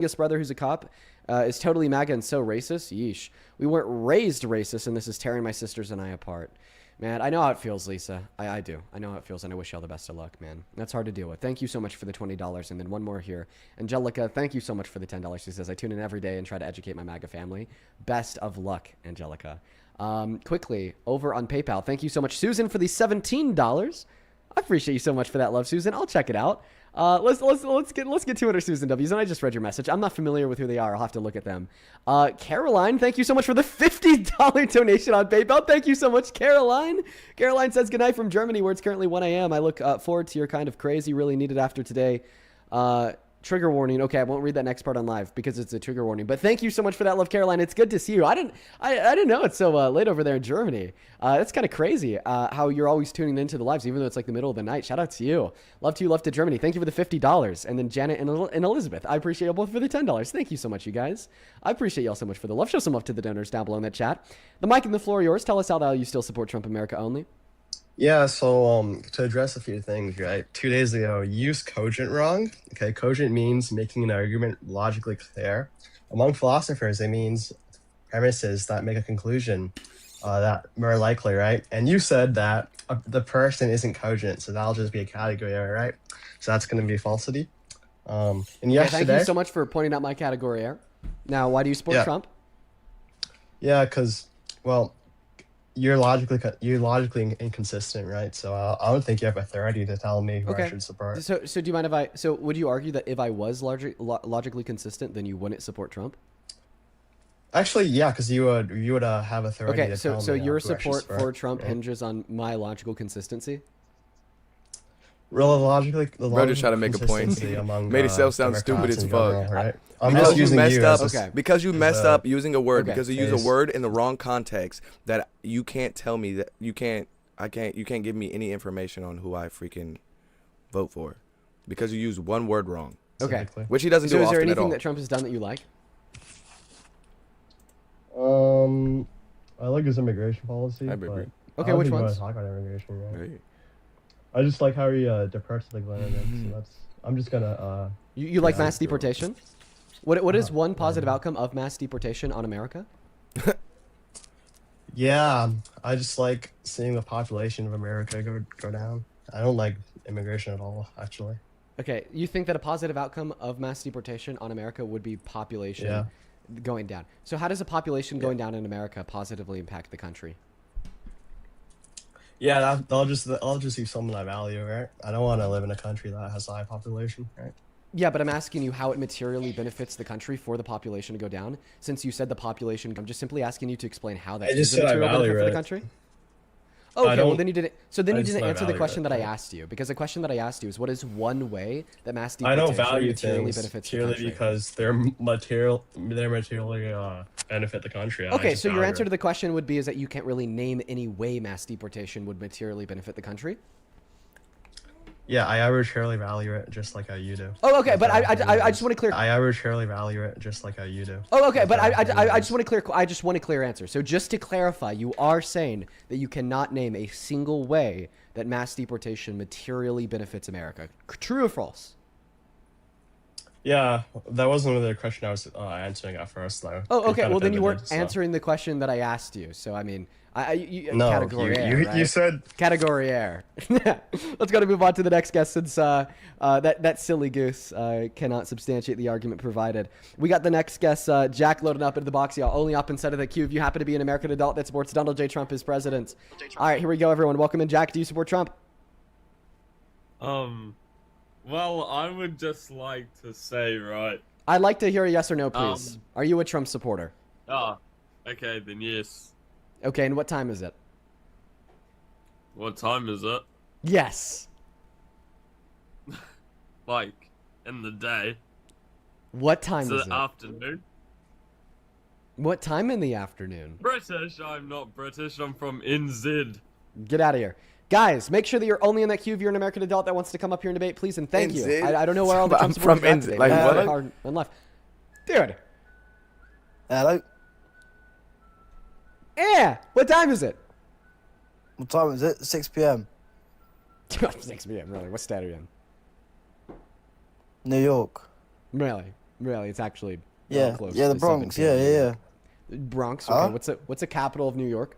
youngest brother, who's a cop, is totally MAGA and so racist. Yeesh. We weren't raised racist, and this is tearing my sisters and I apart. Man, I know how it feels, Lisa. I do. I know how it feels, and I wish you all the best of luck, man. That's hard to deal with. Thank you so much for the $20. And then one more here. Angelica, thank you so much for the $10. She says, I tune in every day and try to educate my MAGA family. Best of luck, Angelica. Quickly, over on PayPal, thank you so much, Susan, for the $17. I appreciate you so much for that, love, Susan. I'll check it out. Let's get 200 Susan W's. And I just read your message. I'm not familiar with who they are. I'll have to look at them. Caroline, thank you so much for the $50 donation on PayPal. Thank you so much, Caroline. Caroline says good night from Germany, where it's currently 1 a.m. I look forward to your kind of crazy, really needed after today. Trigger warning. Okay, I won't read that next part on live because it's a trigger warning. But thank you so much for that, love, Caroline. It's good to see you. I didn't know it's so late over there in Germany. That's kind of crazy how you're always tuning into the lives, even though it's like the middle of the night. Shout out to you. Love to you, love to Germany. Thank you for the $50. And then Janet and Elizabeth, I appreciate you both for the $10. Thank you so much, you guys. I appreciate you all so much for the love. Show some love to the donors down below in that chat. The mic and the floor are yours. Tell us how you still support Trump America only. Yeah, so to address a few things, right? 2 days ago, you used cogent wrong. Okay, cogent means making an argument logically clear. Among philosophers, it means premises that make a conclusion that more likely, right? And you said that the person isn't cogent, so that'll just be a category error, right? So that's going to be falsity. And yesterday, thank you so much for pointing out my category error. Now, why do you support Trump? Yeah, because, well, you're logically inconsistent, right? So I don't think you have authority to tell me who I should support. So do you mind if so would you argue that if I was logically consistent, then you wouldn't support Trump? Actually, yeah, because you would have authority to tell me. So your support for Trump hinges on my logical consistency? Really logically, bro, just try to make a point. Made himself sound stupid as fuck. Right? I'm just using because you messed up using a word, because you use a word in the wrong context, that you can't tell me that you can't give me any information on who I freaking vote for, because you use one word wrong. Okay. Which he doesn't do often at all. So is there anything that Trump has done that you like? I like his immigration policy. Okay, which ones? Talk about immigration, right? I just like how he departs the Glenn, so I'm just gonna You like mass deportation? What is one positive outcome of mass deportation on America? Yeah, I just like seeing the population of America go down. I don't like immigration at all, actually. Okay, you think that a positive outcome of mass deportation on America would be population going down. So how does a population going down in America positively impact the country? Yeah, I'll just see something I value, right? I don't want to live in a country that has a high population, right? Yeah, but I'm asking you how it materially benefits the country for the population to go down. Since you said the population, I'm just simply asking you to explain how that is a material benefit for the country. Okay, well then you didn't. So then you didn't answer the question that I asked you, because the question that I asked you is, what is one way that mass deportation materially benefits the country? Purely because they're materially benefit the country. Okay, so your answer to the question would be is that you can't really name any way mass deportation would materially benefit the country? Yeah, I arbitrarily value it just like how you do. Oh, okay, but I just want to clear. I arbitrarily value it just like how you do. Oh, okay, but I just want to clear. I just want a clear answer. So just to clarify, you are saying that you cannot name a single way that mass deportation materially benefits America. True or false? Yeah, that wasn't really the question I was answering at first, though. Oh, okay. Well, then you weren't answering the question that I asked you. So I mean. You said category air. Let's go to move on to the next guest, since that silly goose cannot substantiate the argument provided. We got the next guest, Jack, loading up into the box, y'all. Only up inside of the queue if you happen to be an American adult that supports Donald J. Trump as president. All right, here we go, everyone. Welcome in, Jack. Do you support Trump? Well, I would just like to say, right. I'd like to hear a yes or no, please. Are you a Trump supporter? Okay, then yes. Okay, and what time is it? What time is it? Yes. Like, in the day. What time is it? It's the afternoon. What time in the afternoon? British, I'm not British, I'm from NZ. Get out of here. Guys, make sure that you're only in that queue if you're an American adult that wants to come up here and debate, please, and thank you. I don't know where all the Trump supporters are today. Like, what? Hard and left. Dude. Hello? Yeah, what time is it? What time is it? 6 p.m. 6 p.m. Really? What state are you in? New York. Really? Really, it's actually Yeah, close yeah, the to Bronx. 17 Yeah, in New yeah, York. yeah. Bronx. Huh? Okay, what's the capital of New York?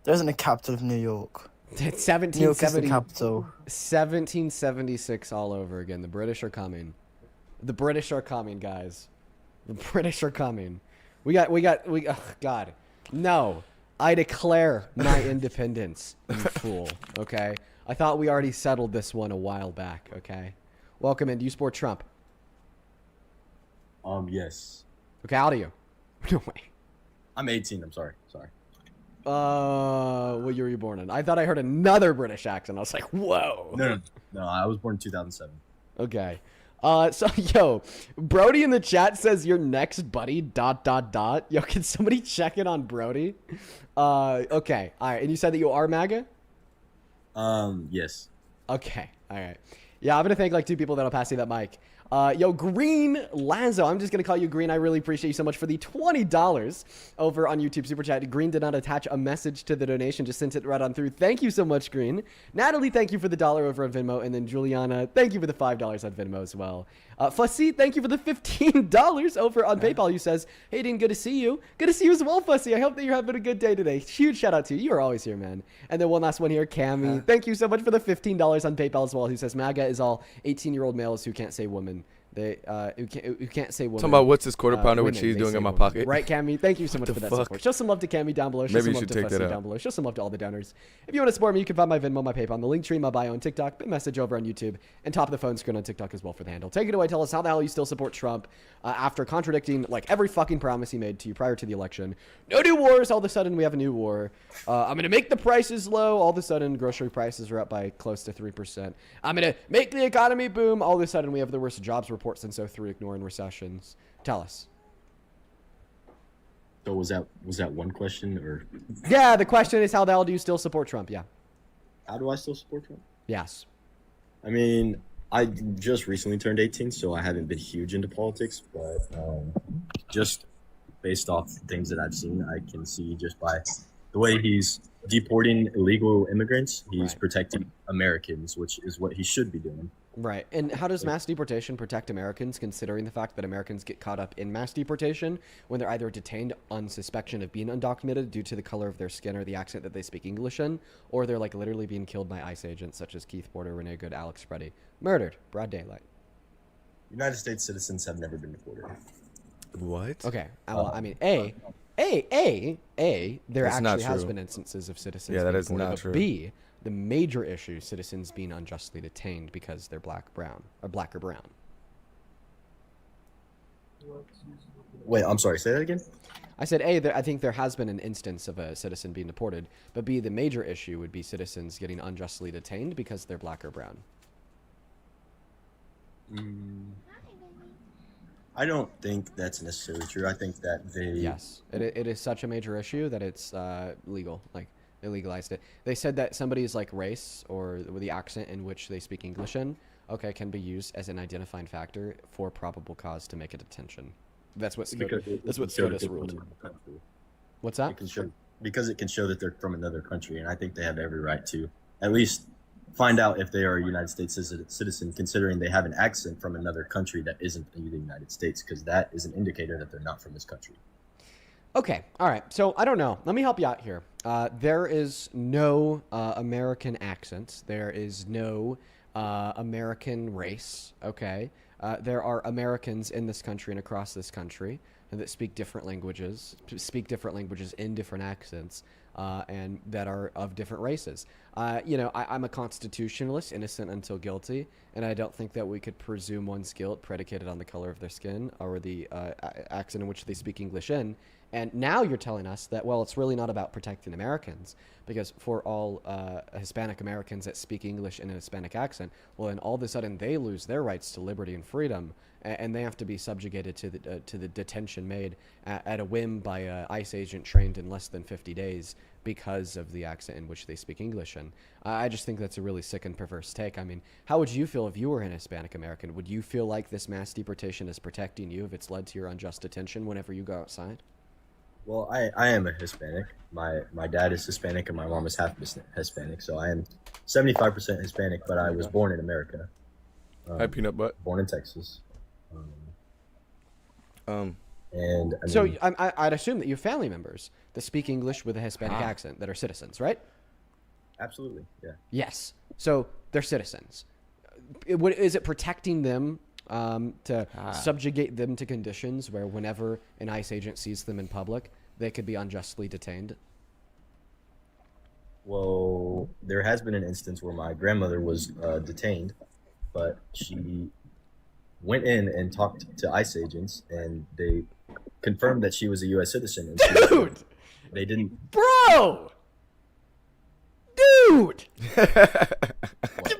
There isn't a capital of New York. It's New York is the 1770, capital. 1776 all over again. The British are coming. The British are coming, guys. The British are coming. Oh, God. No. I declare my independence, you fool. Okay? I thought we already settled this one a while back, okay? Welcome in. Do you support Trump? Yes. Okay, how do you? No way. I'm 18. I'm sorry. Sorry. What year were you born in? I thought I heard another British accent. I was like, whoa. No. I was born in 2007. Okay. So, yo, Brody in the chat says your next buddy, ... Yo, can somebody check it on Brody? Okay. All right. And you said that you are MAGA? Yes. Okay. All right. Yeah, I'm going to thank like 2 people that'll pass you that mic. Yo, Green Lazo, I'm just going to call you Green. I really appreciate you so much for the $20 over on YouTube Super Chat. Green did not attach a message to the donation, just sent it right on through. Thank you so much, Green. Natalie, thank you for the $1 over on Venmo. And then Juliana, thank you for the $5 on Venmo as well. Fussy, thank you for the $15 over on PayPal. You says, hey, Dean, good to see you. Good to see you as well, Fussy. I hope that you're having a good day today. Huge shout out to you. You are always here, man. And then one last one here, Cammy. Thank you so much for the $15 on PayPal as well. Who says MAGA is all 18-year-old males who can't say woman. They who can't say woman. Talking about what's this quarter pounder with women, cheese they doing say in my woman. pocket? Right, Cammy? Thank you so much for that fuck? support. Show some love to Cammy down below. Show Maybe some you love should to take Fussy that out. down below. Show some love to all the donors. If you want to support me, you can find my Venmo, my PayPal, the link tree, my bio on TikTok, the message over on YouTube, and top of the phone screen on TikTok as well for the handle. Take it away. Tell us how the hell you still support Trump after contradicting like every fucking promise he made to you prior to the election. No new wars. All of a sudden, we have a new war. I'm going to make the prices low. All of a sudden, grocery prices are up by close to 3%. I'm going to make the economy boom. All of a sudden, we have the worst jobs report since 03, ignoring recessions. Tell us. So was that one question, or Yeah, the question is, how the hell do you still support Trump? Yeah. how do I still support Trump? Yes. I mean, I just recently turned 18, so I haven't been huge into politics, but just based off things that I've seen, I can see just by the way he's deporting illegal immigrants, he's Right. protecting Americans, which is what he should be doing. Right. And how does mass deportation protect Americans, considering the fact that Americans get caught up in mass deportation when they're either detained on suspicion of being undocumented due to the color of their skin or the accent that they speak English in, or they're like literally being killed by ICE agents such as Keith Porter, Renee Good, Alex Freddy, murdered, broad daylight. United States citizens have never been deported. What? Okay. Well, I mean, there That's not actually has true. been instances of citizens Yeah, that being is deported, not but true. B, the major issue, citizens being unjustly detained because they're black, brown, or black or brown. Wait, I'm sorry. Say that again. I said, A, I think there has been an instance of a citizen being deported, but B, the major issue would be citizens getting unjustly detained because they're black or brown. I don't think that's necessarily true. I think that they Yes, it is such a major issue that it's legal. Like, they legalized it. They said that somebody's like race or the accent in which they speak English in, okay, can be used as an identifying factor for probable cause to make a detention. That's what SCOTUS ruled. What's that? It can show because it can show that they're from another country, and I think they have every right to at least find out if they are a United States citizen, considering they have an accent from another country that isn't the United States, because that is an indicator that they're not from this country. Okay, all right. So I don't know. Let me help you out here. There is no American accent. There is no American race. Okay, there are Americans in this country and across this country that speak different languages in different accents, and that are of different races. I'm a constitutionalist, innocent until guilty, and I don't think that we could presume one's guilt predicated on the color of their skin or the accent in which they speak English in. And now you're telling us that, well, it's really not about protecting Americans, because for all Hispanic Americans that speak English in a Hispanic accent, well, then all of a sudden they lose their rights to liberty and freedom, and they have to be subjugated to the detention made at a whim by an ICE agent trained in less than 50 days because of the accent in which they speak English in. I just think that's a really sick and perverse take. I mean, how would you feel if you were an Hispanic American? Would you feel like this mass deportation is protecting you if it's led to your unjust detention whenever you go outside? Well, I am a Hispanic. My dad is Hispanic and my mom is half Hispanic, so I am 75% Hispanic. But I was born in America. Hi, Peanut Butt. Born in Texas. And I So mean, I'd assume that you have family members that speak English with a Hispanic accent that are citizens, right? absolutely, yeah. Yes. So they're citizens. Is it protecting them to subjugate them to conditions where whenever an ICE agent sees them in public, they could be unjustly detained? Well, there has been an instance where my grandmother was detained, but she went in and talked to ICE agents, and they confirmed that she was a U.S. citizen. And she Dude! they didn't. Bro! Dude!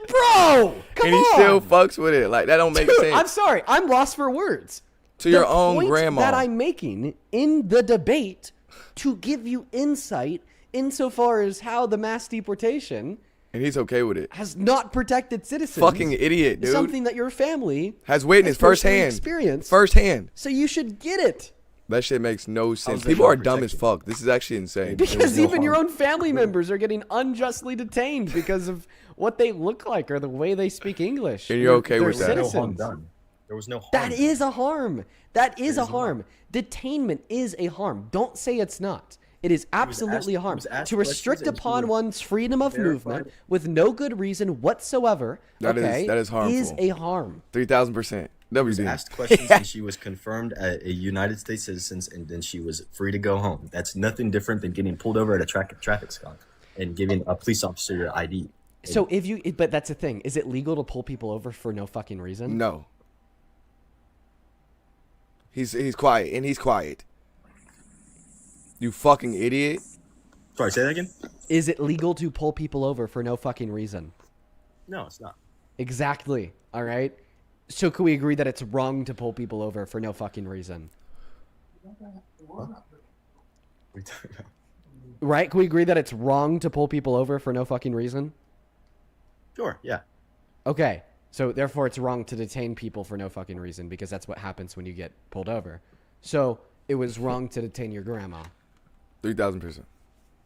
Bro! Come And he on! still fucks with it. Like, that don't make Dude, sense. I'm sorry. I'm lost for words. To your own point grandma. that I'm making in the debate to give you insight insofar as how the mass deportation And he's okay with it. has not protected citizens. Fucking idiot, is dude. something that your family Has witnessed personally firsthand. experienced. Firsthand. So you should get it. That shit makes no sense. they People are not dumb as protected? fuck. This is actually insane. Because no even your harm. own family members are getting unjustly detained because of what they look like or the way they speak English. And you're okay They're with that? There was no harm citizens. done. There was no harm. That is a harm. That is a is a harm. harm. Detainment is a harm. Don't say it's not. It is absolutely a asked- harm. he was asked To restrict questions and he upon was one's freedom of movement verified. with no good reason whatsoever, That is harmful. is a harm. 3,000%. She was WD. asked questions and she was confirmed a United States citizen, and then she was free to go home. That's nothing different than getting pulled over at a traffic stop and giving a police officer your ID. So if you, but that's the thing. Is it legal to pull people over for no fucking reason? No. He's quiet, and he's quiet. You fucking idiot. Sorry, say that again? Is it legal to pull people over for no fucking reason? No, it's not. Exactly. All right. So can we agree that it's wrong to pull people over for no fucking reason? We talking about? Right? Can we agree that it's wrong to pull people over for no fucking reason? Sure, yeah. Okay. So therefore it's wrong to detain people for no fucking reason because that's what happens when you get pulled over. So it was wrong to detain your grandma. 3,000%.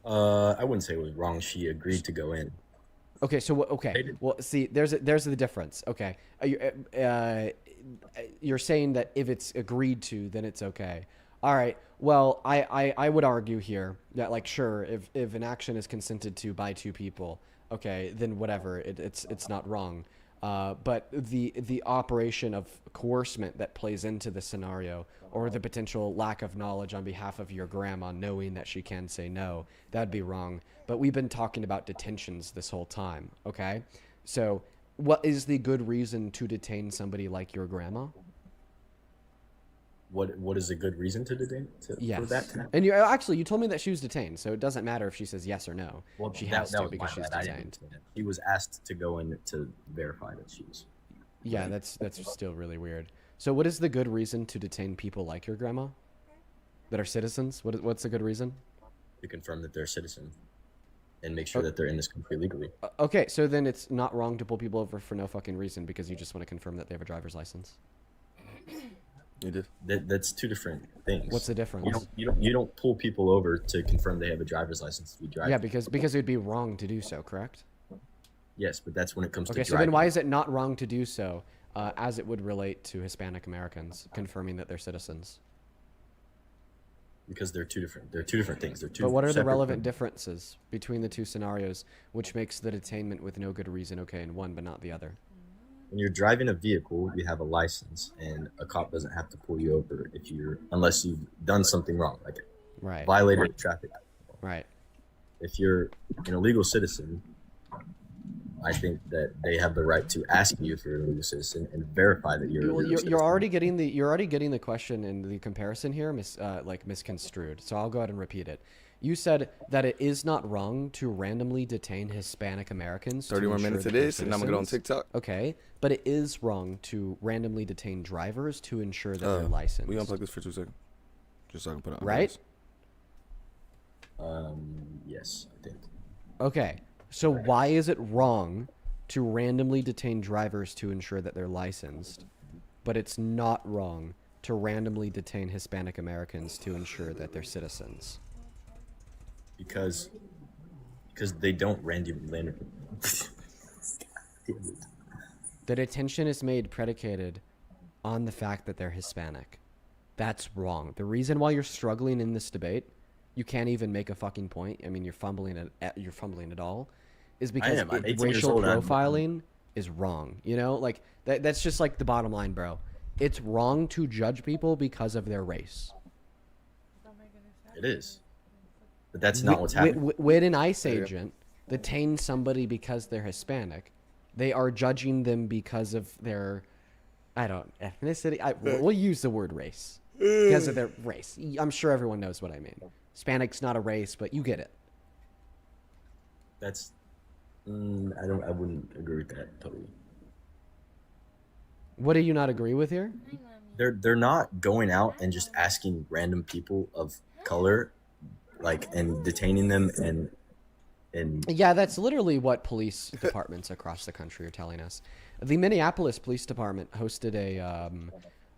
I wouldn't say it was wrong. She agreed to go in. Okay, so okay. Well, see, there's the difference. Okay, you're saying that if it's agreed to, then it's okay. All right. Well, I would argue here that, like, sure, if an action is consented to by two people, okay, then whatever, it's not wrong. But the operation of coercement that plays into the scenario, or the potential lack of knowledge on behalf of your grandma knowing that she can say no, that'd be wrong. But we've been talking about detentions this whole time, okay? So what is the good reason to detain somebody like your grandma? What is a good reason to detain? Yes. For that to happen? And you told me that she was detained, so it doesn't matter if she says yes or no. Well, She that- has that to was because my she's bad. I didn't detained. understand. He was asked to go in to verify that she was. Yeah, that's still really weird. So what is the good reason to detain people like your grandma that are citizens? What's a good reason? To confirm that they're a citizen and make sure that they're in this country legally. Okay, so then it's not wrong to pull people over for no fucking reason because you just want to confirm that they have a driver's license. You did. That's two different things. What's the difference? You don't pull people over to confirm they have a driver's license to be driving. Yeah, because it would be wrong to do so, correct? Yes, but that's when it comes Okay, to so driving. then why is it not wrong to do so as it would relate to Hispanic Americans, confirming that they're citizens? Because they're two different things. They're two. But what are the separate relevant things. differences between the two scenarios, which makes the detainment with no good reason okay in one but not the other? When you're driving a vehicle, you have a license, and a cop doesn't have to pull you over unless you've done something wrong, like Right. violated a traffic. Right. If you're an illegal citizen, I think that they have the right to ask you if you're a legal citizen and verify that you're a Well, legal citizen. you're already getting the question and the comparison here misconstrued. So I'll go ahead and repeat it. You said that it is not wrong to randomly detain Hispanic Americans. 30 more minutes of of this, and I'm gonna get on TikTok. Okay, but it is wrong to randomly detain drivers to ensure that they're licensed. We unplug this for 2 seconds. Just so I can put it on. Right? Yes, I think. Okay, so why is it wrong to randomly detain drivers to ensure that they're licensed, but it's not wrong to randomly detain Hispanic Americans to ensure that they're citizens? Because they don't randomly. The detention is made predicated on the fact that they're Hispanic. That's wrong. The reason why you're struggling in this debate, you can't even make a fucking point. I mean, you're fumbling it all, is because I'm 18 years racial old, profiling is wrong. You know, like that's just like the bottom line, bro. It's wrong to judge people because of their race. It is, but that's not what's happening. When an ICE agent detains somebody because they're Hispanic, they are judging them because of their, ethnicity. We'll use the word race. Because of their race. I'm sure everyone knows what I mean. Hispanic's not a race, but you get it. That's, I wouldn't agree with that totally. What do you not agree with here? They're not going out and just asking random people of color, like, and detaining them and yeah, that's literally what police departments across the country are telling us. The Minneapolis Police Department hosted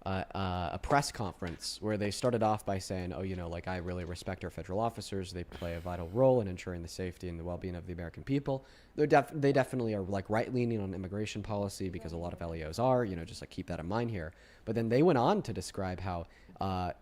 a press conference where they started off by saying, oh, you know, like, I really respect our federal officers. They play a vital role in ensuring the safety and the well-being of the American people. They definitely are, like, right-leaning on immigration policy, because a lot of LEOs are, you know, just like keep that in mind here. But then they went on to describe how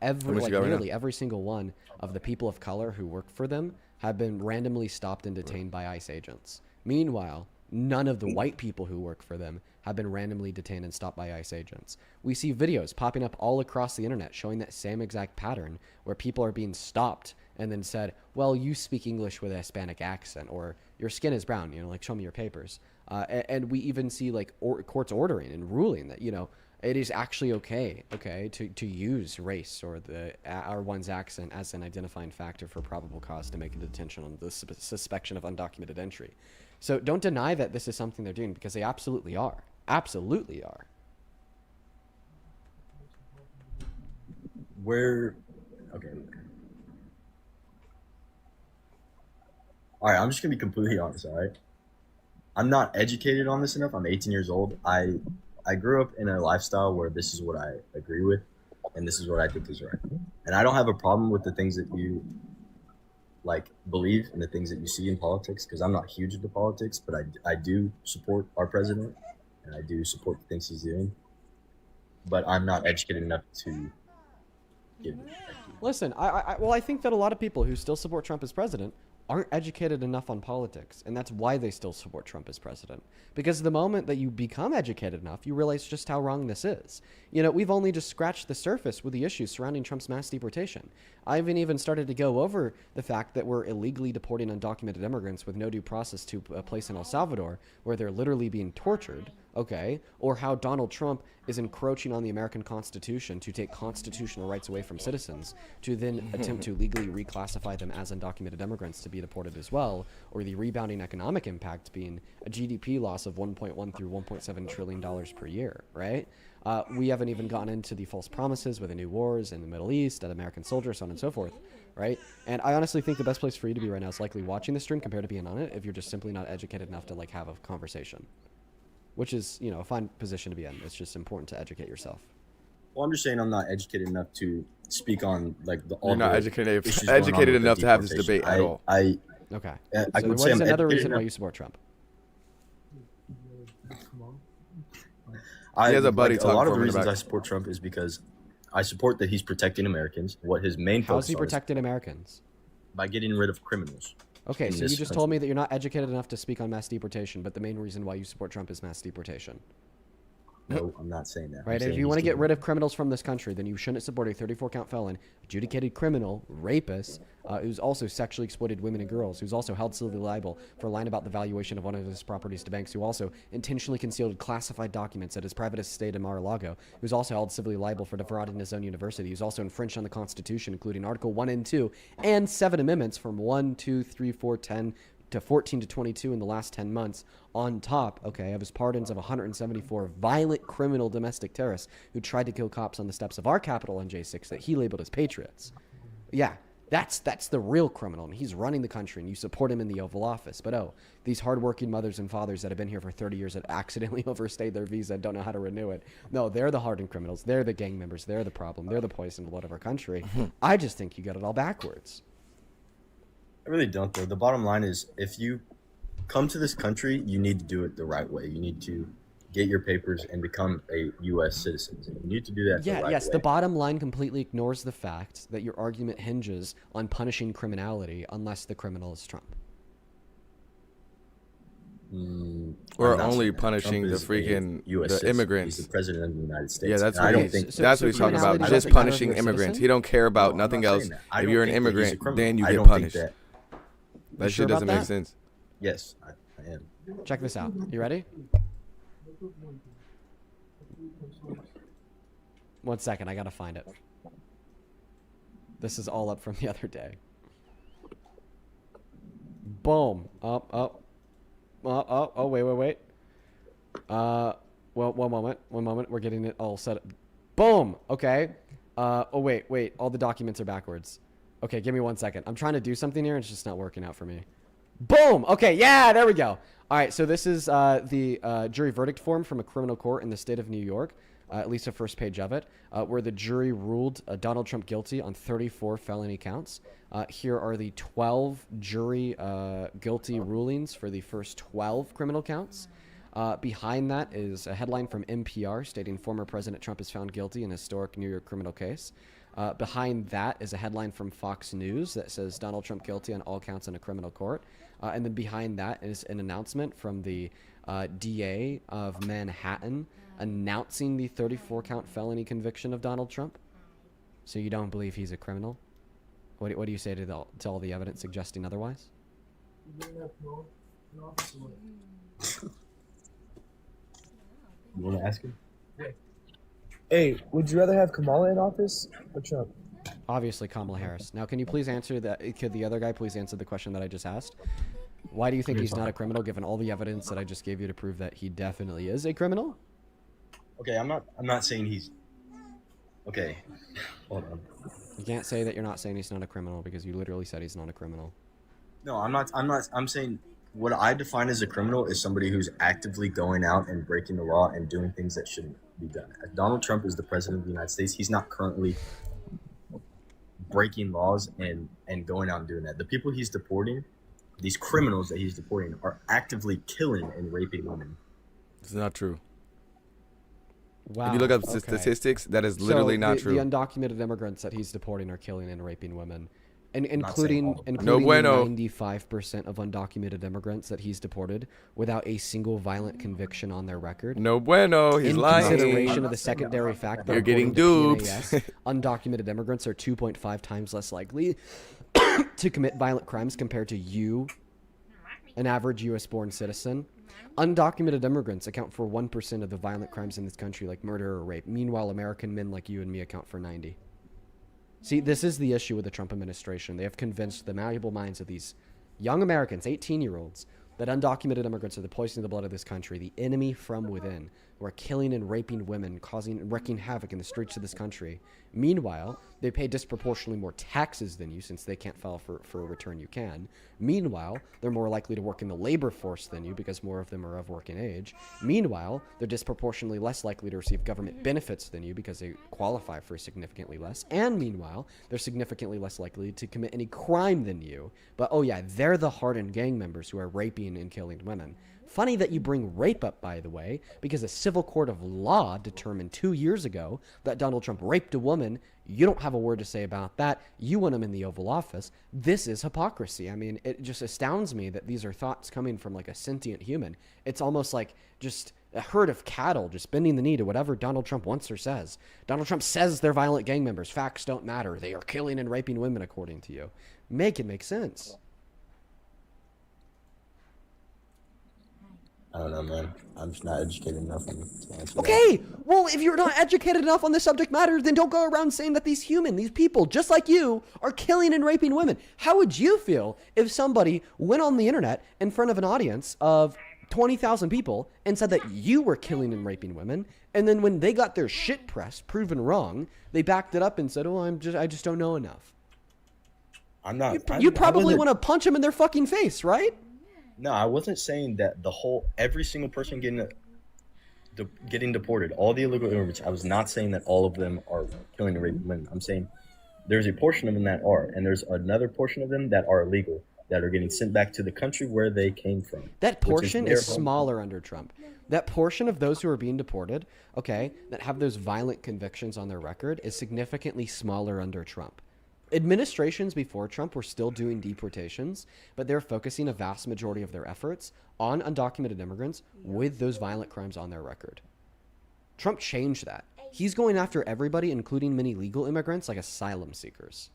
nearly every single one of the people of color who work for them have been randomly stopped and detained by ICE agents. Meanwhile, none of the white people who work for them have been randomly detained and stopped by ICE agents. We see videos popping up all across the internet showing that same exact pattern, where people are being stopped and then said, well, you speak English with a Hispanic accent, or your skin is brown, you know, like, show me your papers. And we even see, like, courts ordering and ruling that, you know, it is actually okay, to use race or one's accent as an identifying factor for probable cause to make a detention on the suspicion of undocumented entry. So don't deny that this is something they're doing, because they absolutely are. Absolutely are. Okay. All right, I'm just gonna be completely honest. All right, I'm not educated on this enough. I'm 18 years old. I grew up in a lifestyle where this is what I agree with, and this is what I think is right. And I don't have a problem with the things that you, like, believe and the things that you see in politics, because I'm not huge into politics, but I do support our president, and I do support the things he's doing. But I'm not educated enough to give it. Listen, I think that a lot of people who still support Trump as president aren't educated enough on politics, and that's why they still support Trump as president. Because the moment that you become educated enough, you realize just how wrong this is. You know, we've only just scratched the surface with the issues surrounding Trump's mass deportation. I haven't even started to go over the fact that we're illegally deporting undocumented immigrants with no due process to a place in El Salvador where they're literally being tortured, okay? Or how Donald Trump is encroaching on the American Constitution to take constitutional rights away from citizens, to then attempt to legally reclassify them as undocumented immigrants to be deported as well, or the rebounding economic impact being a GDP loss of $1.1 through $1.7 trillion per year, right? We haven't even gotten into the false promises with the new wars in the Middle East, at American soldiers, so on and so forth, right? And I honestly think the best place for you to be right now is likely watching the stream compared to being on it, if you're just simply not educated enough to, like, have a conversation. Which is, you know, a fine position to be in. It's just important to educate yourself. Well, I'm just saying I'm not educated enough to speak on, like, You're not educated enough to have this debate at all. Okay. I So would what say is I'm another reason educated why enough. you support Trump? He has a buddy a talking lot of for the him in the reasons back. I support Trump is because I support that he's protecting Americans. What his main How is focus he on is protecting Americans? by getting rid of criminals. Okay, in so you this just told country. me that you're not educated enough to speak on mass deportation, but the main reason why you support Trump is mass deportation. No, I'm not saying that. I'm Right? saying If you want to he's get rid of criminals from this country, then you shouldn't support a 34-count felon, adjudicated criminal, rapist, who's also sexually exploited women and girls, who's also held civilly liable for lying about the valuation of one of his properties to banks, who also intentionally concealed classified documents at his private estate in Mar-a-Lago, who's also held civilly liable for defrauding his own university, who's also infringed on the Constitution, including Article 1 and 2, and 7 amendments from 1, 2, 3, 4, 10, to 14 to 22 in the last 10 months, on top, okay, of his pardons of 174 violent criminal domestic terrorists who tried to kill cops on the steps of our Capitol on J6 that he labeled as patriots. Yeah, that's the real criminal, and he's running the country, and you support him in the Oval Office. But these hardworking mothers and fathers that have been here for 30 years that accidentally overstayed their visa and don't know how to renew it. No, they're the hardened criminals. They're the gang members. They're the problem. They're the poison blood of our country. I just think you got it all backwards. I really don't, though. The bottom line is, if you come to this country, you need to do it the right way. You need to get your papers, and become a U.S. citizen. And you need to do that the right Yes. way. The bottom line completely ignores the fact that your argument hinges on punishing criminality unless the criminal is Trump. Or only punishing the freaking the immigrants. He's the president of the United States. Yeah, that's and I what don't think that's what he's talking about. criminality Just doesn't matter if punishing you're a immigrants. citizen? He don't care about I'm nothing not else. saying that. I If don't you're an think that he's a immigrant, criminal. then you I get don't think punished. that- That sure shit doesn't about make that? sense. Yes, I am. Check this out. You ready? 1 second, I gotta find it. This is all up from the other day. Boom. Oh, wait. Well, one moment. We're getting it all set up. Boom. Okay. Wait. All the documents are backwards. Okay, give me 1 second. I'm trying to do something here, and it's just not working out for me. Boom. Okay, yeah, there we go. All right, so this is the jury verdict form from a criminal court in the state of New York, at least the first page of it, where the jury ruled Donald Trump guilty on 34 felony counts. Here are the 12 jury guilty rulings for the first 12 criminal counts. Behind that is a headline from NPR stating former President Trump is found guilty in a historic New York criminal case. Behind that is a headline from Fox News that says Donald Trump guilty on all counts in a criminal court. And then behind that is an announcement from the DA of Manhattan announcing the 34-count felony conviction of Donald Trump. So you don't believe he's a criminal? What do you say to all the evidence suggesting otherwise? You want to ask him? Hey, would you rather have Kamala in office or Trump? Obviously Kamala Harris. Now, can you please answer that? Could the other guy please answer the question that I just asked? Why do you think he's not a criminal, given all the evidence that I just gave you to prove that he definitely is a criminal? Okay, I'm not saying he's. Okay, hold on. You can't say that you're not saying he's not a criminal because you literally said he's not a criminal. No, I'm not. I'm saying what I define as a criminal is somebody who's actively going out and breaking the law and doing things that shouldn't be done. Donald Trump is the president of the United States. He's not currently breaking laws and going out and doing that. The people he's deporting, these criminals that he's deporting, are actively killing and raping women. It's not true. Wow. If you look up okay. statistics, that is literally not true. The undocumented immigrants that he's deporting are killing and raping women. And including No bueno. 95% of undocumented immigrants that he's deported without a single violent conviction on their record. No bueno. He's In lying. consideration of the secondary fact that You're getting according to duped. PNAS, undocumented immigrants are 2.5 times less likely to commit violent crimes compared to you, an average U.S.-born citizen. Undocumented immigrants account for 1% of the violent crimes in this country, like murder or rape. Meanwhile, American men like you and me account for 90. See, this is the issue with the Trump administration. They have convinced the malleable minds of these young Americans, 18-year-olds, that undocumented immigrants are the poison of the blood of this country, the enemy from within, who are killing and raping women, causing and wreaking havoc in the streets of this country. Meanwhile, they pay disproportionately more taxes than you, since they can't file for a return you can. Meanwhile, they're more likely to work in the labor force than you because more of them are of working age. Meanwhile, they're disproportionately less likely to receive government benefits than you because they qualify for significantly less. And meanwhile, they're significantly less likely to commit any crime than you. But oh yeah, they're the hardened gang members who are raping and killing women. Funny that you bring rape up, by the way, because a civil court of law determined 2 years ago that Donald Trump raped a woman. You don't have a word to say about that. You want him in the Oval Office. This is hypocrisy. I mean, it just astounds me that these are thoughts coming from like a sentient human. It's almost like just a herd of cattle just bending the knee to whatever Donald Trump wants or says. Donald Trump says they're violent gang members. Facts don't matter. They are killing and raping women, according to you. Make it make sense. I don't know, man. I'm just not educated enough to answer Okay, well, if you're not educated enough on the subject matter, then don't go around saying that these people, just like you, are killing and raping women. How would you feel if somebody went on the internet in front of an audience of 20,000 people and said that you were killing and raping women, and then when they got their shit pressed, proven wrong, they backed it up and said, "Oh, I just don't know enough." I'm not. You probably want to punch them in their fucking face, right? No, I wasn't saying that every single person getting deported, all the illegal immigrants. I was not saying that all of them are killing and raping women. I'm saying there's a portion of them that are, and there's another portion of them that are illegal. that are getting sent back to the country where they came from. That which portion their is home. smaller under Trump. That portion of those who are being deported, okay, that have those violent convictions on their record is significantly smaller under Trump. Administrations before Trump were still doing deportations, but they're focusing a vast majority of their efforts on undocumented immigrants with those violent crimes on their record. Trump changed that. He's going after everybody, including many legal immigrants, like asylum seekers.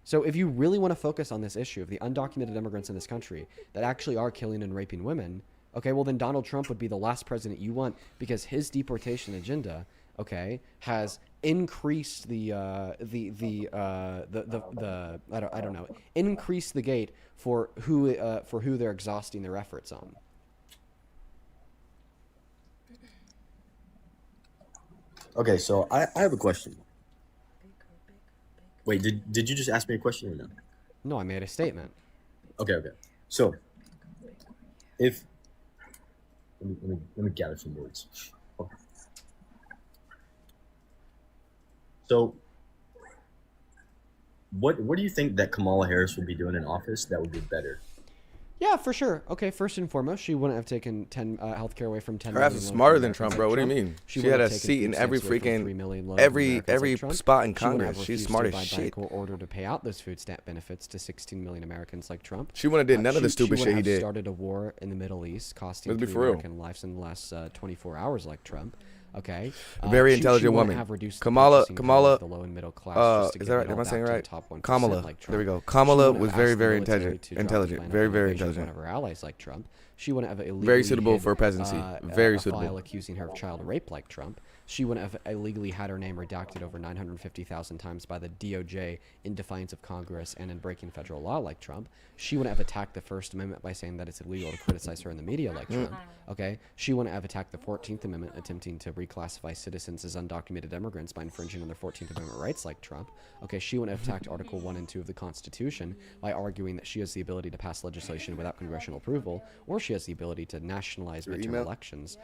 So if you really want to focus on this issue of the undocumented immigrants in this country that actually are killing and raping women, okay, well then Donald Trump would be the last president you want, because his deportation agenda, okay, has increased increased the gate for who they're exhausting their efforts on. Okay, so I have a question. Wait, did you just ask me a question or no? No, I made a statement. Okay. So, if let me gather some words. Okay. So, what do you think that Kamala Harris will be doing in office that would be better? Yeah, for sure. Okay, first and foremost, she wouldn't have taken healthcare away from 10 Her million. ass is smarter than Trump, bro. What do you mean? She had a wouldn't have seat taken in food every stamps away from 3 freaking million low-income every Americans like Trump. spot in She wouldn't Congress. have She's refused smart to as abide by a shit. court order to pay out those food stamp benefits to 16 million Americans like Trump. She wouldn't have did none of the stupid she shit he wouldn't have did. started a war in the Middle East, costing Let's be 3 for real. American lives in the last 24 hours like Trump. Okay, Very she intelligent wouldn't woman. have reduced the Kamala, purchasing power of the low and middle class just to is give that it right? all Am I back saying to the right? top 1% Kamala. like There we Trump. go. Kamala She wouldn't was have very, asked the very military to drop the intelligent. plan Very, of very invasion of intelligent. one of her allies like Trump. She wouldn't have illegally Very suitable hid, for presidency. Very a suitable. file accusing her of child rape like Trump. She wouldn't have illegally had her name redacted over 950,000 times by the DOJ in defiance of Congress and in breaking federal law like Trump. She wouldn't have attacked the First Amendment by saying that it's illegal to criticize her in the media like Trump. Okay, she wouldn't have attacked the 14th Amendment, attempting to reclassify citizens as undocumented immigrants by infringing on their 14th Amendment rights like Trump. Okay, she wouldn't have attacked Article 1 and 2 of the Constitution by arguing that she has the ability to pass legislation without congressional approval, or she has the ability to nationalize midterm email? elections,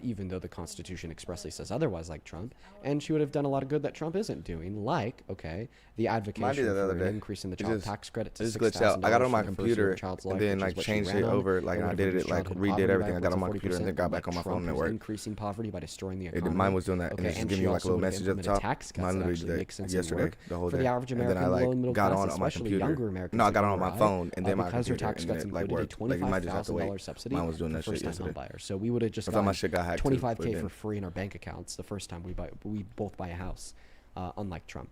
even though the Constitution expressly says otherwise like Trump. And she would have done a lot of good that Trump isn't doing, like, okay, the advocacy that the for other day. increasing the It child just- tax credit to It just glitched out. $6,000 I got it on my for the first year computer of a child's and life, then which like is what she changed ran it on. over. Like It and I would have did it reduced like childhood redid poverty everything. by I got it on my upwards of computer and then 40%, got back on my like phone Trump was network. increasing poverty by destroying the economy. Mine was doing that, and Okay, it's just and giving she me like a also little would have message at the implemented top. tax cuts Mine that literally actually did make sense and yesterday, work the whole for day. the average And then American I low and like middle got class, on my especially computer. younger Americans. No, I like got it you on or my I, phone and then my because her computer, tax and cuts then it like included a worked. Like you might just have to $25,000 wait. subsidy Mine was doing for that shit first-time yesterday. home buyers. So we would have just I thought my gotten shit got hacked too, but it 25K for didn't. free in our bank accounts the first time we both buy a house, unlike Trump.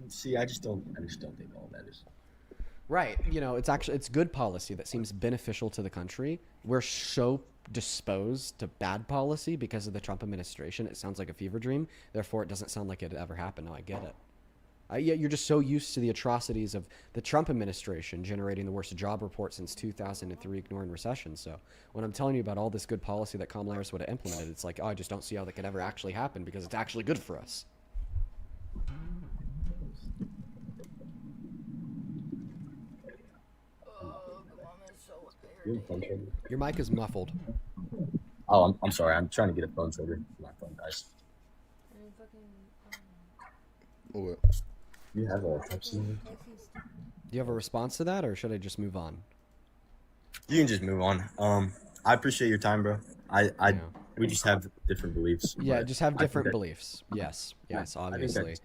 See, I just don't think all that is. Right. You know, it's good policy that seems beneficial to the country. We're so disposed to bad policy because of the Trump administration. It sounds like a fever dream. Therefore, it doesn't sound like it ever happened. No, I get it. Yet you're just so used to the atrocities of the Trump administration generating the worst job report since 2003, ignoring recession. So when I'm telling you about all this good policy that Kamala Harris would have implemented, it's like, oh, I just don't see how that could ever actually happen because it's actually good for us. You have a phone charger? Your mic is muffled. Oh, I'm sorry. I'm trying to get a phone charger. My phone dies. What? You have a Type-C? Do you have a response to that, or should I just move on? You can just move on. I appreciate your time, bro. Yeah. We just have different beliefs. Yeah, but just have I think different that- beliefs. Yes, yes, I think obviously. that's-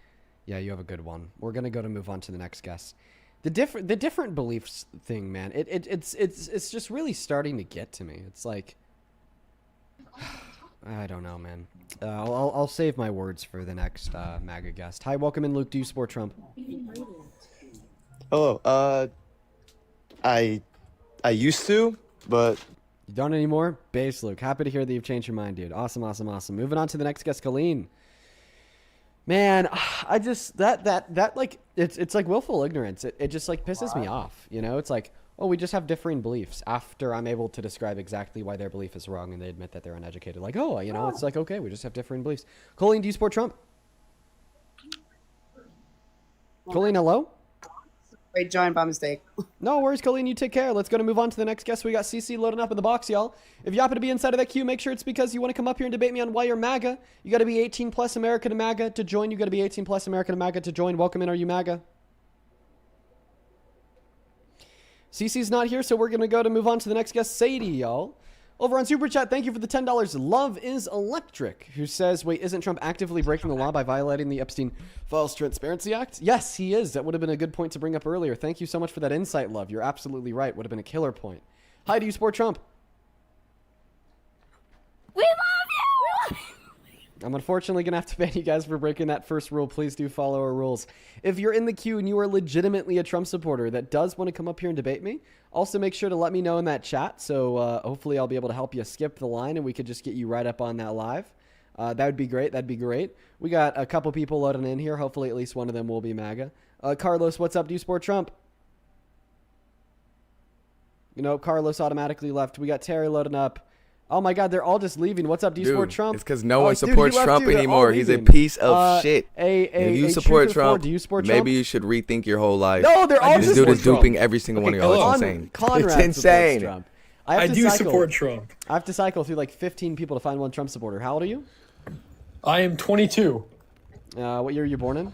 Yeah, you have a good one. We're gonna go to move on to the next guest. The different beliefs thing, man. It's just really starting to get to me. It's like, I don't know, man. I'll save my words for the next MAGA guest. Hi, welcome in, Luke. Do you support Trump? Hello. I used to, but You don't anymore? Base Luke. Happy to hear that you've changed your mind, dude. Awesome, awesome, awesome. Moving on to the next guest, Colleen. Man, I just that like it's like willful ignorance. It just like pisses me off. You know, it's like, oh, we just have differing beliefs after I'm able to describe exactly why their belief is wrong and they admit that they're uneducated. Like, oh, you know, it's like, okay, we just have differing beliefs. Colleen, do you support Trump? Colleen, hello? I joined by mistake. No worries, Colleen. You take care. Let's go to move on to the next guest. We got CC loading up in the box, y'all. If you happen to be inside of that queue, make sure it's because you want to come up here and debate me on why you're MAGA. You got to be 18 plus American to MAGA to join. You got to be 18 plus American to MAGA to join. Welcome in. Are you MAGA? Cece's not here, so we're going to move on to the next guest, Sadie, y'all. Over on Super Chat, thank you for the $10. Love is Electric, who says, wait, isn't Trump actively breaking the law by violating the Epstein Files Transparency Act? Yes, he is. That would have been a good point to bring up earlier. Thank you so much for that insight, Love. You're absolutely right. Would have been a killer point. Hi, do you support Trump? We love you! I'm unfortunately going to have to ban you guys for breaking that first rule. Please do follow our rules. If you're in the queue and you are legitimately a Trump supporter that does want to come up here and debate me, also make sure to let me know in that chat. So hopefully I'll be able to help you skip the line and we could just get you right up on that live. That would be great. That'd be great. We got a couple people loading in here. Hopefully at least one of them will be MAGA. Carlos, what's up? Do you support Trump? You know, Carlos automatically left. We got Terry loading up. Oh my God, they're all just leaving. What's up? Do you support Trump? It's because no one supports Trump anymore. He's a piece of shit. If you support Trump, do you support maybe Trump? you should rethink your whole life. No, they're all This dude is duping every single one of y'all. It's insane. Conrad It's insane. Trump. I do support Trump. I have to cycle through like 15 people to find one Trump supporter. How old are you? I am 22. What year are you born in?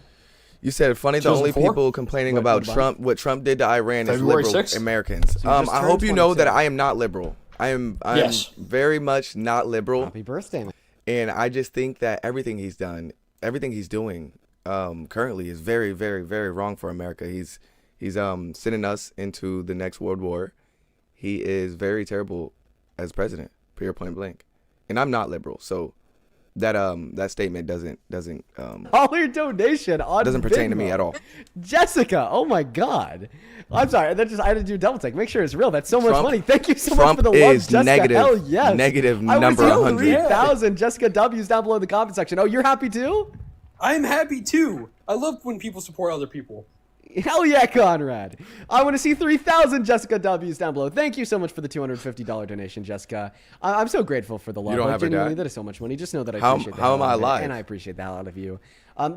You said funny. The only 2004? people complaining about Trump, what Trump did to Iran, is February liberal 6th? Americans. So you just I turned hope you know 22. that I am not liberal. I'm Yes. very much not liberal, Happy birthday, man. and I just think that everything he's done, everything he's doing, currently is very, very, very wrong for America. He's sending us into the next world war. He is very terrible as president, period, point blank. And I'm not liberal, so that statement doesn't Dollar donation on doesn't pertain to me Venmo. at all. Jessica, oh my God. I'm sorry. I had to do a double take. Make sure it's real. That's so much Trump- money. Thank you so Trump much for the love, is Jessica. negative- Hell yes. negative I number was 100. 3,000 Jessica W's down below in the comment section. Oh, you're happy too? I'm happy too. I love when people support other people. Hell yeah, Conrad. I want to see 3,000 Jessica W's down below. Thank you so much for the $250 donation, Jessica. I'm so grateful for the love. You don't Like, have a genuinely, dad? that is so much money. Just know that I How- appreciate that. how am a lot I of it, alive? And I appreciate that out of you.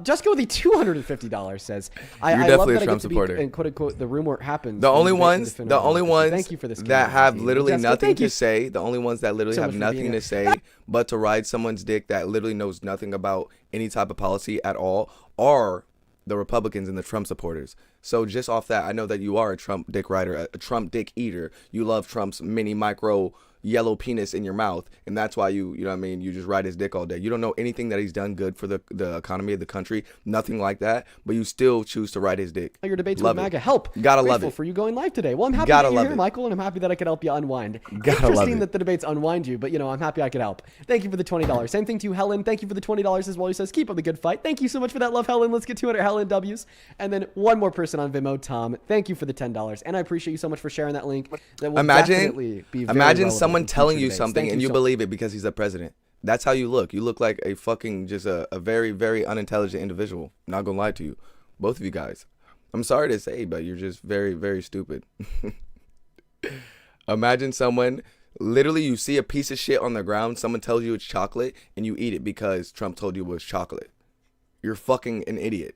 Jessica with the $250 says, I You're love definitely that a I Trump get to be supporter. in quote unquote the room where it happens. The in only debate and ones, defend the our only democracy. ones Thank you for this that have community. literally Jessica, nothing thank to you say, the only ones that literally so have much for being nothing to say but to ride someone's dick that literally knows nothing about any type of policy at all are the Republicans and the Trump supporters. So just off that, I know that you are a Trump dick rider, a Trump dick eater. You love Trump's mini micro yellow penis in your mouth, and that's why you know what I mean, you just ride his dick all day. You don't know anything that he's done good for the economy of the country, nothing like that, but you still choose to ride his dick. Your debates Love with it. MAGA help. Gotta love Grateful it. for you going live today. Well, I'm happy Gotta that you're love here, it. Michael, and I'm happy that I could help you unwind. Gotta love Interesting it. that the debates unwind you, but you know, I'm happy I could help. Thank you for the $20. Same thing to you, Helen. Thank you for the $20 as well. He says, keep up the good fight. Thank you so much for that love, Helen. Let's get 200 Helen W's. And then one more person on Vimeo, Tom. Thank you for the $10. And I appreciate you so much for sharing that link. That will definitely be very Imagine relevant someone in telling future you debates. something Thank and you so believe it because he's a president. That's how you look. You look like a fucking just a very, very unintelligent individual. Not gonna lie to you. Both of you guys. I'm sorry to say, but you're just very, very stupid. Imagine someone, literally you see a piece of shit on the ground, someone tells you it's chocolate, and you eat it because Trump told you it was chocolate. You're fucking an idiot.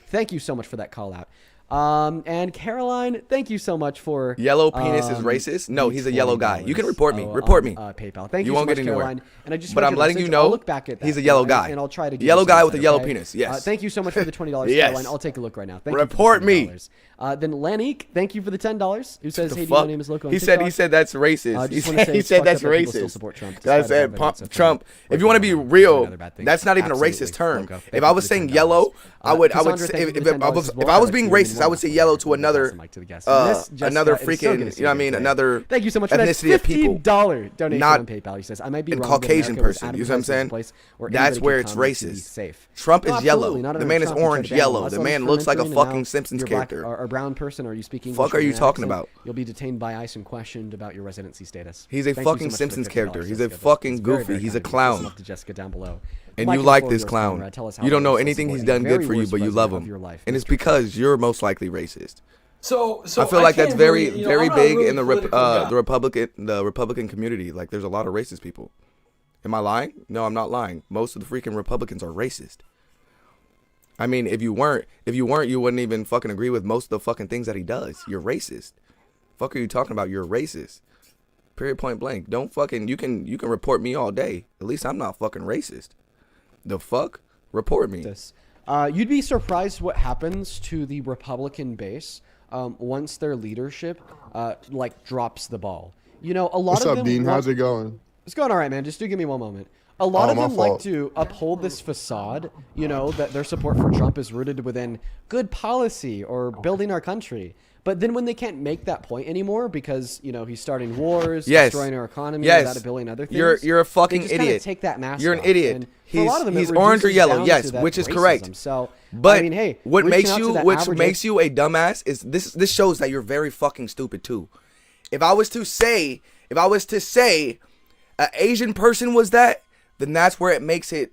Thank you so much for that call out. And Caroline, thank you so much for Yellow penis is racist? No, he's a yellow guy. You can report me. on, Report me. PayPal. Thank you. You so won't much, get anywhere. Caroline. And I just But read I'm your letting you message. know I'll look back at that. he's a yellow and- guy. and I'll try to. Give Yellow you guy some with a insight, yellow okay? penis. Yes. Thank you so much for the $20, Yes. Caroline. I'll take a look right now. Thank Report you for the me. $20. Then Lanique, thank you for the $10. Who says, The "Hey, fuck? my name is Loco." on He said TikTok. that's racist. Just wanna say He it's said fucked that's up that people still racist. support Trump, I despite said everything that's so Trump. funny. If you want to be Working real, another bad thing. that's not even a Absolutely. racist term. Loco, thank If you I for was the saying $10. yellow, I would Cassandra, thank you for the $10 as well. if I was Shout out being to you and racist, I would say yellow to Pass another the mic to the guest. Miss Jessica, another it is so good to freaking, see you know what I you mean, today. another Thank you so much for that ethnicity of people. $50 donation Not on PayPal. He says, I might be a wrong, but Caucasian America was person. adamant You see what I'm this is a saying? place where That's anybody where can it's come to be racist. safe. Trump No, is yellow. absolutely. Not The everyone man is Trump can orange try to ban yellow. laws. The Let man us looks like a ferment, and fucking now Simpsons you're black character. Or a brown person, or you speak English Fuck are with you an talking accent, about? You'll be detained by ICE and questioned about your residency status. He's a Thank you so fucking much for the Simpsons $50, character. He's a Jessica. fucking It's very, goofy. very He's a kind of you. clown. Love to Jessica down below. And Mike you and like Ford, this yours, clown. Conrad. Tell us how You don't you're know still anything he's supporting done the good for very you, worst but you president love of him. your life, And it's Mr. because you're most likely racist. So I feel like that's can't very, really, very I'm not big really in the political guy. the Republican community. Like, there's a lot of racist people. Am I lying? No, I'm not lying. Most of the freaking Republicans are racist. I mean, if you weren't, you wouldn't even fucking agree with most of the fucking things that he does. You're racist. Fuck are you talking about? You're racist. Period, point blank. Don't fucking, you can report me all day. At least I'm not fucking racist. The fuck? Report me. You'd be surprised what happens to the Republican base once their leadership like drops the ball. You know, a lot What's of up, them. Dean? How's it going? It's going all right, man. Just do give me one moment. A lot of my them like fault. to uphold this facade, you know, that their support for Trump is rooted within good policy or building our country. But then when they can't make that point anymore because, you know, he's starting wars, Yes. destroying our economy, Yes. without a billion other things. You're a fucking they just kinda idiot. take that mask You're an off. idiot. And for a lot of them, it He's orange or reduces yellow, down yes, to that which is correct. racism. So, But I mean, hey, what reaching makes out to you that which average- makes you a dumbass is this shows that you're very fucking stupid too. If I was to say an Asian person was that, then that's where it makes it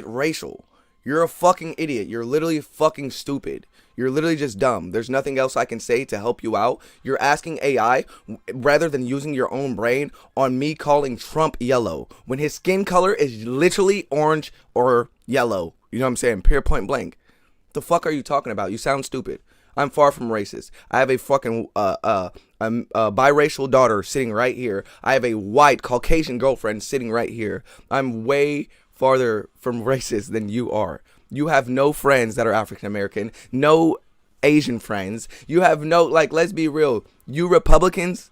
racial. You're a fucking idiot. You're literally fucking stupid. You're literally just dumb. There's nothing else I can say to help you out. You're asking AI rather than using your own brain on me calling Trump yellow when his skin color is literally orange or yellow. You know what I'm saying? Pure point blank. The fuck are you talking about? You sound stupid. I'm far from racist. I have a fucking biracial daughter sitting right here. I have a white Caucasian girlfriend sitting right here. I'm way farther from racist than you are. You have no friends that are African American, no Asian friends. You have no, like, let's be real. You Republicans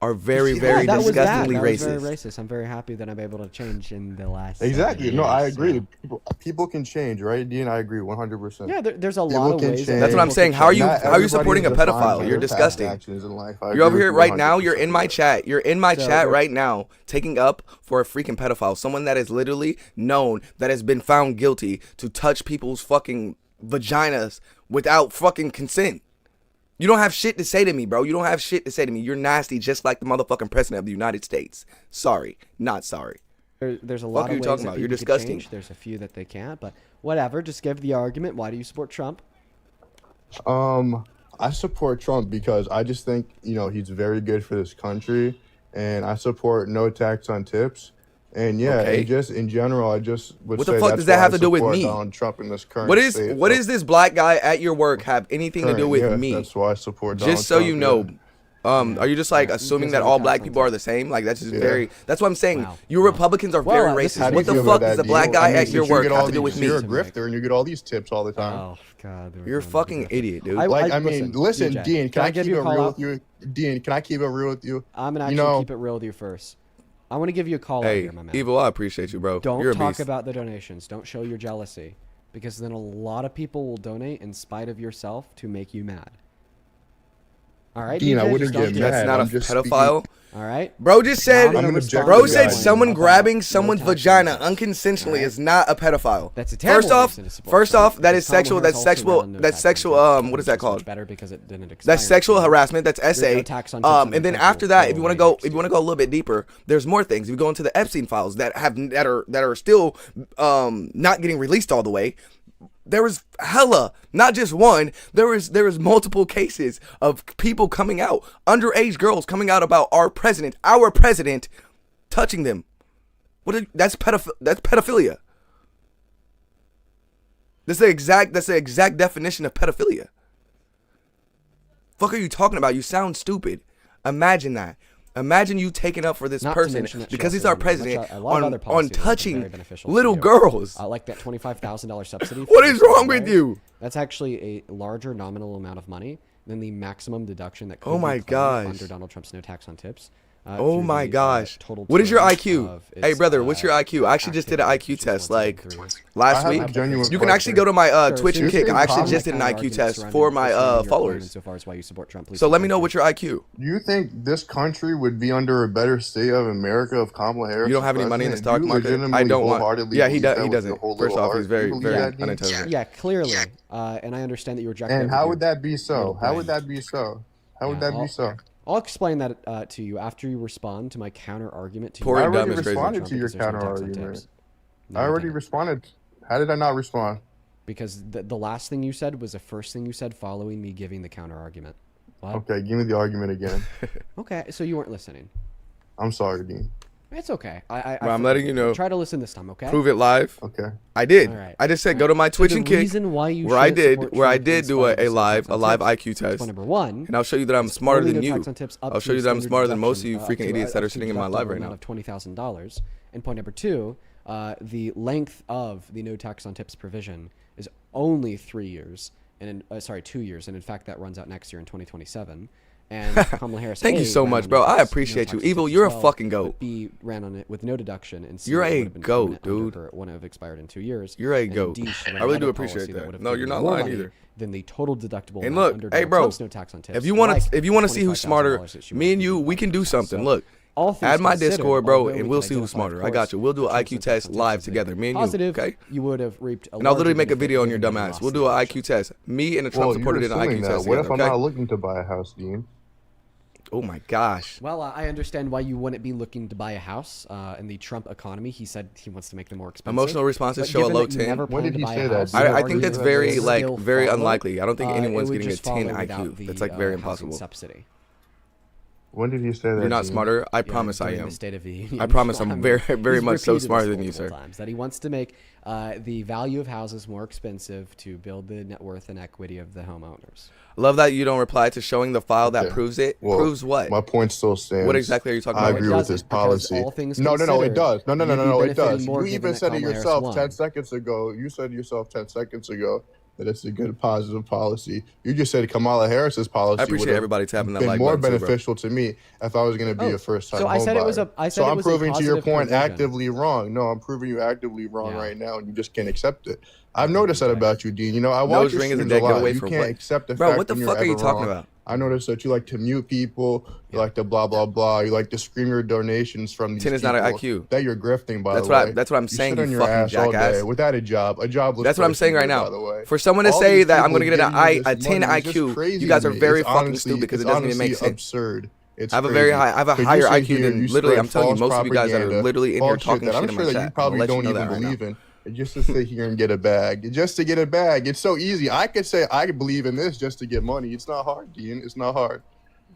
are very, very that was disgustingly that. racist. That was very racist. I'm very happy that I'm able to change in the last. Exactly. 7 No, I years, agree. so. People can change, right, Dean? I agree 100%. Yeah, there's a People lot of can ways. change. That's what I'm saying. How are you Not supporting a everybody is pedophile? defined by You're their past disgusting. actions in life. I You're agree over with here you right now. You're 100%. in my chat. You're in my So, chat we're- right now, taking up for a freaking pedophile. Someone that is literally known, that has been found guilty to touch people's fucking vaginas without fucking consent. You don't have shit to say to me, bro. You don't have shit to say to me. You're nasty, just like the motherfucking president of the United States. Sorry, not sorry. There's a Fuck lot are you of ways talking that about? You're people could disgusting. change. There's a few that they can't, but whatever. Just give the argument. Why do you support Trump? I support Trump because I just think, you know, he's very good for this country, and I support no tax on tips. And yeah, Okay. and just in general, I just would What say the fuck that's does that why have I to do with support me? Donald Trump in this current What is state. what So is this black guy at your work have anything to do current, with yeah, me? That's why I support Donald Just so Trump, you yeah. know, are you just like Yeah, assuming because that of all the black tax people on are the same? Like that's just Yeah. very. That's what I'm saying. Wow. You Republicans are Well, very this is racist. How do What you the feel fuck about does the that, black Dean? guy I mean, at since your you work get have all to do with these- me? You're a grifter and you get all these tips all the time. Oh God, You're a fucking idiot, dude. I mean, listen, listen, DJ, Dean, can I give keep you it a call real out? with you? Dean, can I keep it real with you? I'm gonna You actually know- keep it real with you first. I want to give you a call out Hey, here, my man. Evil, I appreciate you, bro. Don't You're a talk beast. about the donations. Don't show your jealousy, because then a lot of people will donate in spite of yourself to make you mad. All right, Dean, I DJ, wouldn't just don't get do mad. That's it. not a I'm just pedophile. All right. Bro just said. Now I'm gonna I'm respond Bro to your said point someone about grabbing no someone's tax on vagina tips. unconsensually All right? is not a pedophile. That's a terrible First off, reason to support first Trump, off, that because is sexual. Kamala That's Harris also sexual. ran on no That's tax on sexual. tips, What is which that much called? Better because it didn't expire. That's sexual harassment. That's There's no SA. tax on tips in And then the after country. that, if Go you want to away go, next if you want to year. go a little bit deeper, there's more things. If you go into the Epstein files that are still not getting released all the way. There was hella, not just one. There was multiple cases of people coming out, underage girls coming out about our president touching them. That's pedophilia. That's the exact definition of pedophilia. Fuck are you talking about? You sound stupid. Imagine that. Imagine you taking up for this Not to person mention that she because he's also our implemented president a lot of other on policies that have been touching very beneficial to little you. girls. Like that $25,000 subsidy. What for is the wrong survey. with you? That's actually a larger nominal amount of money than the maximum deduction that could Oh be my claimed gosh. under Donald Trump's no tax on tips. Oh through my the, gosh. total What is your term IQ? of Hey its, brother, what's your IQ? I actually just did an activity, IQ which is test 1, 2, like 3. last I week. have a genuine You can actually go to my Twitch and seriously, Kick. I actually comment just did an IQ arguments test surrounding- for my surrounding your followers. argument So far as why you support Trump, please So let me thank know you. what's your IQ. Do you think this country would be under a better state of America if Kamala Harris? You don't have was any money in the president? stock Do you market. I legitimately don't want. wholeheartedly Yeah, he believe that does. He with your doesn't. whole First little off, heart? he's Do you very believe very that, Dean? unintelligent. Yeah, clearly, and I understand that you reject. And how would that be so? How would that be so? How would Yeah, that be so? I'll explain that to you after you respond to my counter argument to Poor you. and dumb is crazy. responded to your Because there's no counter tax on argument. tips. No, I you already didn't. responded. How did I not respond? Because the last thing you said was the first thing you said following me giving the counter argument. What? Okay, give me the argument again. Okay, so you weren't listening. I'm sorry, Dean. It's okay. I Well, I'm letting you know. Try to listen this time, okay? Prove it live. Okay. I did. All right. I just said go to my So Twitch the and Kick reason why you where I shouldn't did support where I Trump did in do spite a of live tax on tips, IQ point test. number one, And I'll show you that I'm is smarter fully than no you. tax on tips up I'll to show you a that I'm standard smarter than most of deduction, you up freaking to idiots that are up to sitting in my deductible live right amount now. of $20,000. And point number two, the length of the no tax on tips provision is only 3 years, and 2 years, and in fact that runs out next year in 2027. And Kamala Harris. Thank you so much, bro. I appreciate you. Evil, you're a fucking goat. B ran on it with no deduction, and C you're a would have been goat, permanent dude. It wouldn't have expired in 2 years. You're a And goat. D, she ran I really another do appreciate policy that. would have No, you're given not more lying money either. Than the total deductible. And amount look, under hey, Donald bro, Trump's no tax on tips. if you want like to see who's smarter, $25,000 that she me and would you, have we can do something. So, Look, all things add my considered, Discord, bro, although we and we'll can see who's identify, of smarter. I course, got you. We'll do an Trump's IQ no tax test on tips live is together, me and you, positive, okay? You would have reaped a And I'll literally larger make a benefit video on your given dumb you ass. lost We'll the do an election. IQ test. Me and a Trump Well, supporter did an assuming IQ that. test What together, if I'm okay? not looking to buy a house, Dean? Oh my gosh. Well, I understand why you wouldn't be looking to buy a house. In the Trump economy, he said he wants to make them more expensive. Emotional responses But show a given low that you 10. never When plan did to he buy say a that? house, I you would think that's argue that very, it would like, still very follow. unlikely. I don't think It anyone's would getting a just 10 follow IQ. without the, That's, like, very housing impossible. Subsidy. When did he say that? You're not Dean? smarter. I Yeah, promise I during am. the State of the Union. I promise I'm very, very He's much so repeated smarter this than you, sir. multiple times, that he wants to make the value of houses more expensive to build the net worth and equity of the homeowners. Love that you don't reply to showing the file that Okay. proves it. Well, Proves what? My point still stands. What exactly are you talking I about? agree It with this doesn't, because policy. all things No, it considered, does. No, you'd be it does. benefiting more You given even that said it Kamala Harris yourself won. 10 seconds ago. You said yourself 10 seconds ago that it's a good positive policy. You just said Kamala Harris's policy I appreciate would have everybody tapping that been like more button too, bro. beneficial to me if I was going to be Oh, a first-time so I said it was homebuyer. a- I said So it I'm was a proving to your positive point provision. actively wrong. No, I'm proving you actively wrong Yeah. right now, and you just can't accept it. I've noticed that about you, Dean. You know, I watch Nose your ring is a streams dead a lot. giveaway You for can't what? accept the Bro, fact what the when fuck you're are you ever talking wrong. about? I noticed that you like to mute people, you like to blah blah blah, you like to scream your donations from these 10 is not an people. IQ. That you're grifting, by That's the what way. that's what I'm saying, sit on you your fucking ass all jackass. day without a job. A jobless. That's what I'm person saying right here, now. by the way. For someone to All say these that I'm people going to get giving you a this 10 money is just IQ, crazy you guys to are me. very It's fucking honestly- stupid because it it's doesn't even make honestly sense. absurd. It's I have a crazy. very high, I have a 'Cause you higher sit IQ here, than you literally. spread I'm telling you, false most of you guys are propaganda, literally in here false talking that I'm shit in sure my that chat. you I'm probably gonna let don't you know even that right now. believe in. Just to sit here and get a bag, just to get a bag. It's so easy. I could say I believe in this just to get money. It's not hard, Dean. It's not hard.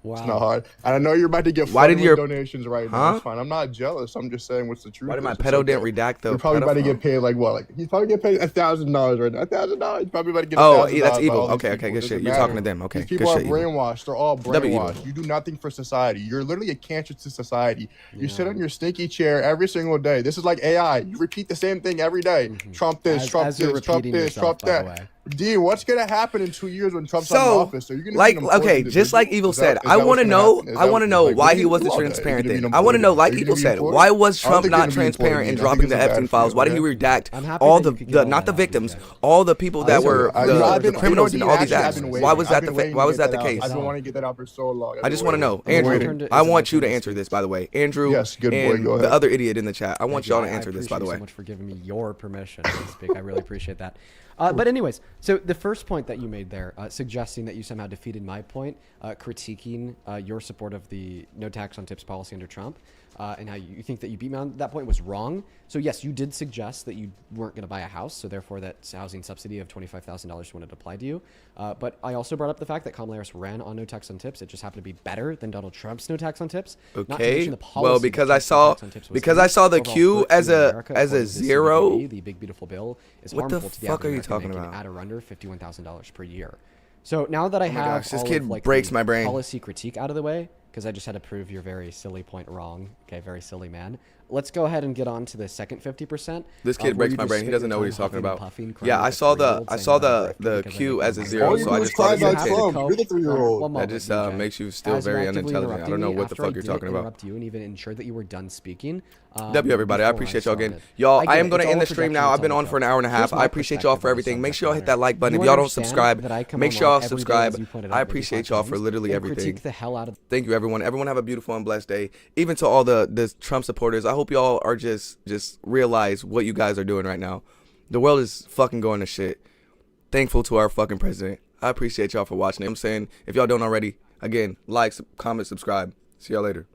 Wow. It's not hard. And I know you're about to get Why did flooded your- with donations right Huh? now. It's fine. I'm not jealous. I'm just saying what's the truth. Why did my is. pedo It's didn't okay. redact the You're probably about to pedophile? get paid like what? Like he's probably get paid $1,000 right now. $1,000. He's probably about to get. Oh, $1,000 that's by evil. all these Okay, okay, people. good It shit. doesn't You're talking matter. to them. Okay, These good people are shit, evil. brainwashed. They're all W evil. brainwashed. You do nothing for society. You're literally a cancer to society. You sit Yeah. on your stinky chair every single day. This is like AI. You repeat the same thing every day. Trump this, Trump as you're this, Trump repeating this, yourself, Trump by the that. way. D, what's gonna happen in 2 years when Trump's out of So, office? Are you gonna like, be an important okay, just like individual? Evil Is said, that I what's want to gonna know, happen? Is I that- want to know like, why what are he you wasn't gonna do all day? transparent Are you then. gonna I want to be know, like important? Evil Are you said, gonna be why important? was I don't Trump think not you're gonna be transparent important. and I think dropping it's the a bad Epstein files? feeling, Why did he okay? redact I'm happy all that you the could get all not the that out, victims, okay. all the people that Listen, were you know, I've the been- criminals you in know, all Dean, these actually, acts? I've been Why waiting. was I've that been the waiting why to was get that the out. case? I've been wanting to get that out for so long. I've I been just want to waiting. know, I'm gonna Andrew. turn to- I is it want my you to turn to answer speak? this, by the way, Andrew. Yes, good boy, and go ahead. the other idiot in the chat. I want Thank you. y'all to I answer this, by the appreciate you way. so much for giving me your permission to speak. I really appreciate that. But anyways, so the first point that you made there, suggesting that you somehow defeated my point, critiquing your support of the no tax on tips policy under Trump, and how you think that you beat me on that point was wrong. So yes, you did suggest that you weren't going to buy a house, so therefore that housing subsidy of $25,000 wouldn't apply to you. But I also brought up the fact that Kamala Harris ran on no tax on tips. It just happened to be better than Donald Trump's no tax on tips. Not to Okay. mention the policy Well, that because I Trump's no saw tax on tips was because through. I saw the Overall Q hurts as you in a America, as a according to the zero. CBP. The big beautiful bill is What the harmful to the fuck average are you American talking making about? at or under $51,000 per year. So now that I Oh my have gosh, this all kid of, like, breaks the my brain. policy critique out of the way, because I just had to prove your very silly point wrong. Okay, very silly man. Let's go ahead and get on to the second 50%. This kid where breaks you my just brain. He spent doesn't your know what he's time talking huffing and about. puffing, crying Yeah, like I a saw the 3-year-old, I saying saw that I'm the grifting the because I Q make as a money. zero, All you so do I is just cry thought it was about a 10. Trump. You're the 3-year-old. One That moment, just DJ. makes you still As very you're actively unintelligent. I interrupting don't know me what the after fuck I you're didn't talking about. interrupt you and even ensured that you were done speaking. W everybody, I before appreciate y'all again. started. Y'all, get I am it. going It's to all end a the stream projection, now. it's I've been all a on for an joke. hour and a half. Here's I my appreciate y'all perspective for on the everything. Make subject sure y'all hit matter. that like button. You If y'all don't understand subscribe, that I come make on sure y'all every day, as subscribe. you pointed I out appreciate 55 y'all for times, literally and everything. critique the hell out of Thank you, everyone. Everyone have a beautiful and blessed day. Even to all the Trump supporters, I hope y'all are just realize what you guys are doing right now. The world is fucking going to shit. Thankful to our fucking president. I appreciate y'all for watching it. I'm saying, if y'all don't already, again, like, comment, subscribe. See y'all later.